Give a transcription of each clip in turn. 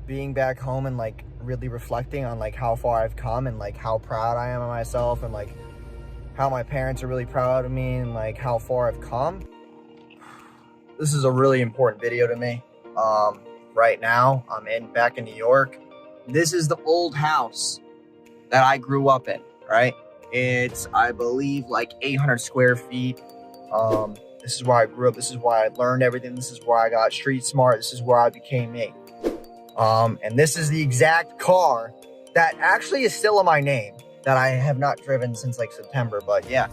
being back home and like really reflecting on like how far I've come and like how proud I am of myself and like how my parents are really proud of me and like how far I've come. This is a really important video to me. Right now I'm back in New York. This is the old house that I grew up in, right? It's, I believe, like 800 square feet. This is where I grew up. This is where I learned everything. This is where I got street smart. This is where I became me. And this is the exact car that actually is still in my name that I have not driven since like September. But yeah,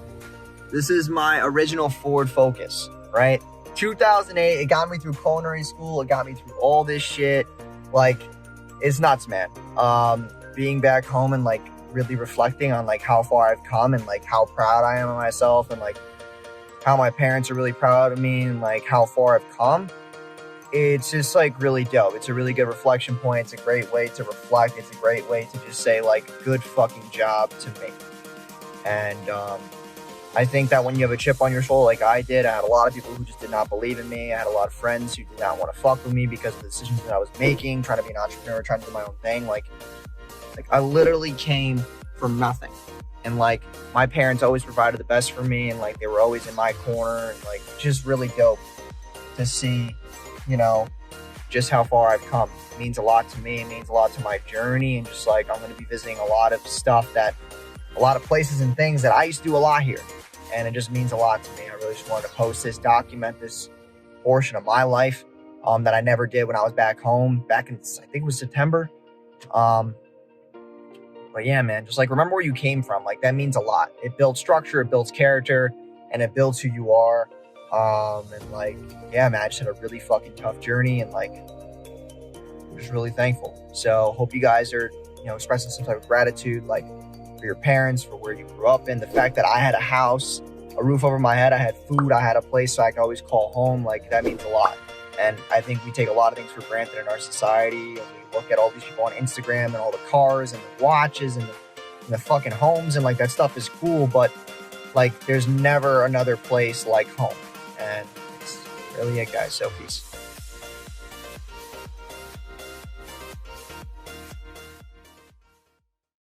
this is my original Ford Focus, right? 2008, it got me through culinary school. It got me through all this shit. Like, it's nuts, man. Being back home and like really reflecting on like how far I've come and like how proud I am of myself and like how my parents are really proud of me and like how far I've come. It's just like really dope. It's a really good reflection point. It's a great way to reflect. It's a great way to just say like, good fucking job to me. And I think that when you have a chip on your shoulder like I did, I had a lot of people who just did not believe in me. I had a lot of friends who did not want to fuck with me because of the decisions that I was making, trying to be an entrepreneur, trying to do my own thing. Like I literally came from nothing. And like my parents always provided the best for me and like they were always in my corner and like just really dope to see, you know, just how far I've come. It means a lot to me. It means a lot to my journey. And just like, I'm going to be visiting a lot of stuff that, a lot of places and things that I used to do a lot here. And it just means a lot to me. I really just wanted to post this, document this portion of my life that I never did when I was back home, back in, I think it was September. But yeah, man, just like remember where you came from. Like that means a lot. It builds structure, it builds character, and it builds who you are. And like, yeah, man, I just had a really fucking tough journey and like, I'm just really thankful. So hope you guys are, you know, expressing some type of gratitude, like for your parents, for where you grew up in, the fact that I had a house, a roof over my head, I had food, I had a place so I could always call home. Like that means a lot. And I think we take a lot of things for granted in our society. And we look at all these people on Instagram and all the cars and the watches and the fucking homes. And like that stuff is cool. But like there's never another place like home. And it's really it, guys. So peace.